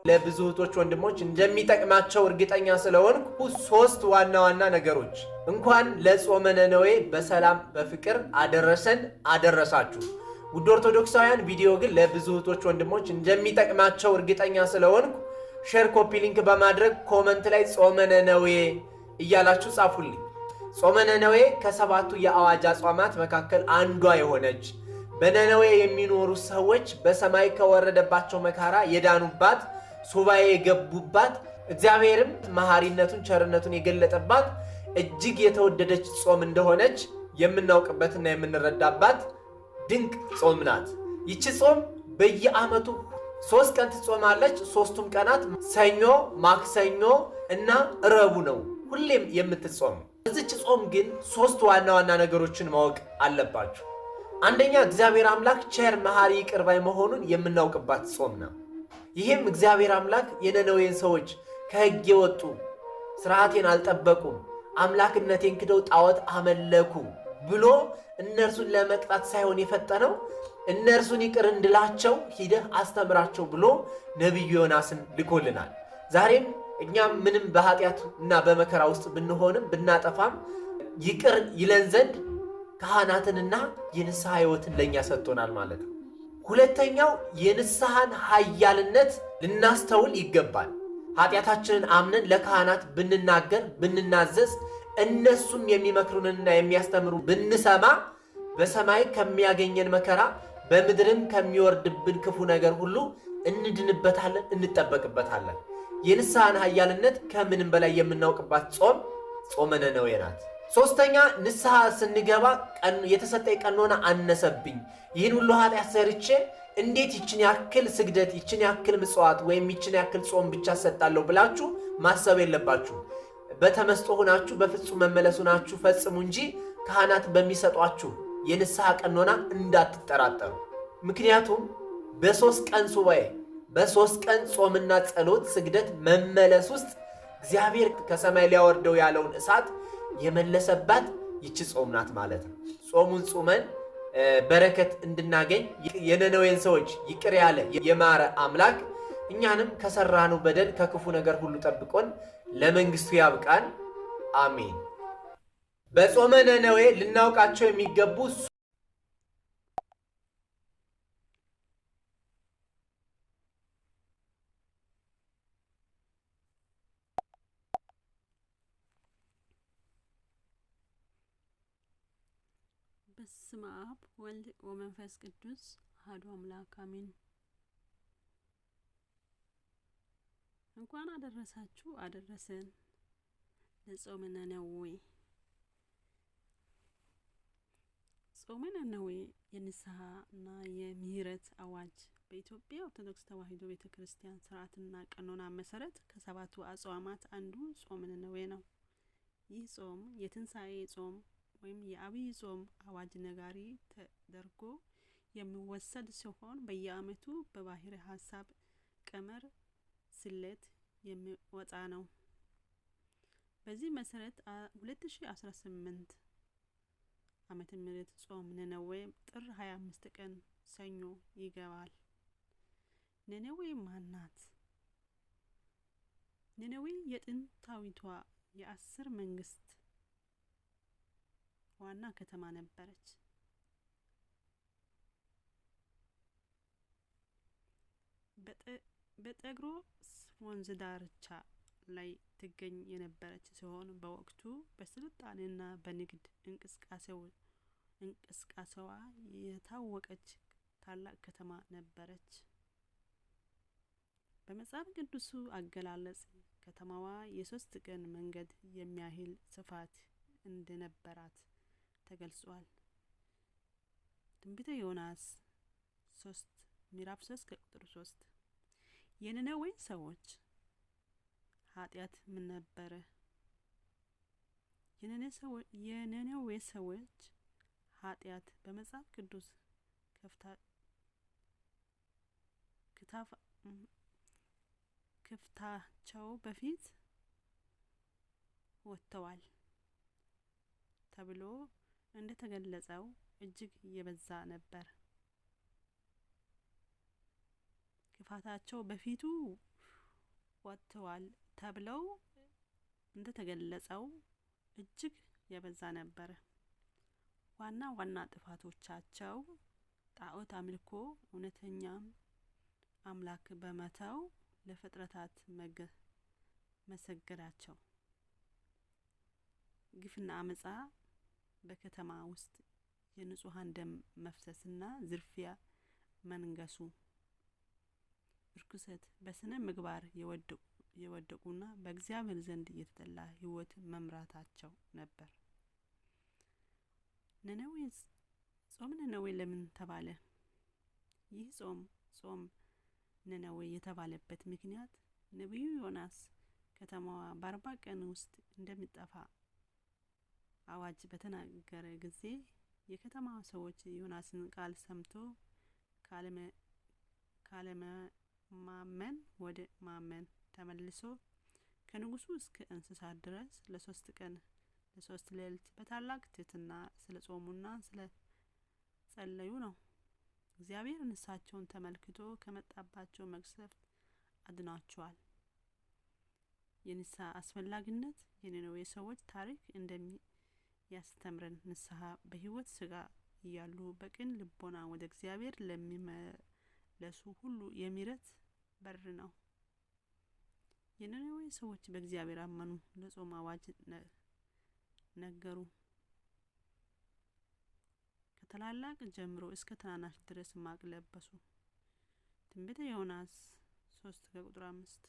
ለብዙ እህቶች ወንድሞች እንደሚጠቅማቸው እርግጠኛ ስለሆንኩ ሶስት ዋና ዋና ነገሮች እንኳን ለጾመ ነነዌ በሰላም በፍቅር አደረሰን አደረሳችሁ። ውድ ኦርቶዶክሳውያን ቪዲዮ ግን ለብዙ እህቶች ወንድሞች እንደሚጠቅማቸው እርግጠኛ ስለሆንኩ ሼር፣ ኮፒ ሊንክ በማድረግ ኮመንት ላይ ጾመ ነነዌ እያላችሁ ጻፉልኝ። ጾመ ነነዌ ከሰባቱ የአዋጅ አጽዋማት መካከል አንዷ የሆነች በነነዌ የሚኖሩ ሰዎች በሰማይ ከወረደባቸው መከራ የዳኑባት፣ ሱባኤ የገቡባት፣ እግዚአብሔርም መሐሪነቱን ቸርነቱን የገለጠባት እጅግ የተወደደች ጾም እንደሆነች የምናውቅበትና የምንረዳባት ድንቅ ጾም ናት። ይቺ ጾም በየዓመቱ 3 ቀን ትጾማለች። 3ቱም ቀናት ሰኞ፣ ማክሰኞ እና ረቡዕ ነው ሁሌም የምትጾም። በዚች ጾም ግን 3 ዋና ዋና ነገሮችን ማወቅ አለባችሁ። አንደኛ እግዚአብሔር አምላክ ቸር መሐሪ ይቅር ባይ መሆኑን የምናውቅባት ጾም ነው። ይህም እግዚአብሔር አምላክ የነነዌን ሰዎች ከሕግ የወጡ ስርዓቴን አልጠበቁም፣ አምላክነቴን ክደው ጣዖት አመለኩ ብሎ እነርሱን ለመቅጣት ሳይሆን የፈጠነው እነርሱን ይቅር እንድላቸው ሂደህ አስተምራቸው ብሎ ነቢዩ ዮናስን ልኮልናል። ዛሬም እኛም ምንም በኃጢአት እና በመከራ ውስጥ ብንሆንም ብናጠፋም ይቅር ይለን ዘንድ ካህናትንና የንስሐ ሕይወትን ለእኛ ሰጥቶናል ማለት ነው። ሁለተኛው የንስሐን ኃያልነት ልናስተውል ይገባል። ኃጢአታችንን አምነን ለካህናት ብንናገር ብንናዘዝ፣ እነሱም የሚመክሩንና የሚያስተምሩ ብንሰማ በሰማይ ከሚያገኘን መከራ በምድርም ከሚወርድብን ክፉ ነገር ሁሉ እንድንበታለን፣ እንጠበቅበታለን። የንስሐን ኃያልነት ከምንም በላይ የምናውቅባት ጾም ጾመ ነነዌ ናት። ሶስተኛ ንስሐ ስንገባ የተሰጠኝ ቀኖና አነሰብኝ፣ ይህን ሁሉ ኃጢአት ሰርቼ እንዴት ይችን ያክል ስግደት፣ ይችን ያክል ምጽዋት ወይም ይችን ያክል ጾም ብቻ ሰጣለሁ ብላችሁ ማሰብ የለባችሁ። በተመስጦ ሆናችሁ በፍጹም መመለስ ሆናችሁ ፈጽሙ እንጂ ካህናት በሚሰጧችሁ የንስሐ ቀኖና እንዳትጠራጠሩ። ምክንያቱም በ3 ቀን ሱባኤ፣ በ3 ቀን ጾምና ጸሎት ስግደት መመለስ ውስጥ እግዚአብሔር ከሰማይ ሊያወርደው ያለውን እሳት የመለሰባት ይቺ ጾም ናት ማለት ነው። ጾሙን ጾመን በረከት እንድናገኝ የነነዌን ሰዎች ይቅር ያለ የማረ አምላክ እኛንም ከሰራነው በደል ከክፉ ነገር ሁሉ ጠብቆን ለመንግስቱ ያብቃን። አሜን። በጾመ ነነዌ ልናውቃቸው የሚገቡ በስመ አብ ወልድ ወመንፈስ ቅዱስ አሐዱ አምላክ አሜን። እንኳን አደረሳችሁ አደረሰን ለጾመ ነነዌ። ጾመ ነነዌ የንስሐና የምህረት አዋጅ በኢትዮጵያ ኦርቶዶክስ ተዋሕዶ ቤተክርስቲያን ስርዓትና ቀኖና መሰረት ከሰባቱ አጽዋማት አንዱ ጾመ ነነዌ ነው። ይህ ጾም የትንሣኤ ጾም ወይም የአብይ ጾም አዋጅ ነጋሪ ተደርጎ የሚወሰድ ሲሆን በየዓመቱ በባሕረ ሐሳብ ቀመር ስሌት የሚወጣ ነው። በዚህ መሰረት 2018 ዓመተ ምህረት ጾመ ነነዌ ጥር 25 ቀን ሰኞ ይገባል። ነነዌ ማን ናት? ነነዌ የጥንታዊቷ የ10 መንግስት ዋና ከተማ ነበረች። በጤግሮስ ወንዝ ዳርቻ ላይ ትገኝ የነበረች ሲሆን በወቅቱ በስልጣኔና በንግድ እንቅስቃሴዋ የታወቀች ታላቅ ከተማ ነበረች። በመጽሐፍ ቅዱሱ አገላለጽ ከተማዋ የ3 ቀን መንገድ የሚያህል ስፋት እንደነበራት ተገልጿል። ትንቢተ ዮናስ 3 ምዕራፍ 3 ከቁጥር 3 የነነዌ ሰዎች ኃጢአት ምን ነበረ? የነነዌ ሰዎች ኃጢአት በመጽሐፍ ቅዱስ ክፍታቸው በፊት ወጥተዋል ተብሎ እንደተገለጸው እጅግ የበዛ ነበር። ክፋታቸው በፊቱ ወጥተዋል ተብለው እንደተገለጸው እጅግ የበዛ ነበር። ዋና ዋና ጥፋቶቻቸው ጣዖት አምልኮ፣ እውነተኛ አምላክ በመተው ለፍጥረታት መሰገዳቸው፣ ግፍና አመጻ በከተማ ውስጥ የንጹሃን ደም መፍሰስና ዝርፊያ መንገሱ፣ ርኩሰት፣ በስነ ምግባር የወደቁና በእግዚአብሔር ዘንድ የተጠላ ህይወት መምራታቸው ነበር። ጾም ነነዌ ለምን ተባለ? ይህ ጾም ነነዌ የተባለበት ምክንያት ነቢዩ ዮናስ ከተማዋ በ40 ቀን ውስጥ እንደሚጠፋ አዋጅ በተናገረ ጊዜ የከተማዋ ሰዎች ዮናስን ቃል ሰምቶ ካለማመን ወደ ማመን ተመልሶ ከንጉሱ እስከ እንስሳት ድረስ ለ3 ቀን ለ3 ሌሊት በታላቅ ትሕትና ስለ ጾሙና ስለ ጸለዩ ነው። እግዚአብሔር ንስሐቸውን ተመልክቶ ከመጣባቸው መቅሰፍት አድናቸዋል። የንስሐ አስፈላጊነት የነነዌ ሰዎች ታሪክ እንደሚያስተምረን ንስሐ በህይወት ስጋ እያሉ በቅን ልቦና ወደ እግዚአብሔር ለሚመለሱ ሁሉ የምህረት በር ነው። የነነዌ ሰዎች በእግዚአብሔር አመኑ፣ ለጾም አዋጅ ነገሩ። ከታላላቅ ጀምሮ እስከ ታናናሽ ድረስ ማቅ ለበሱ። ትንቢተ ዮናስ 3:5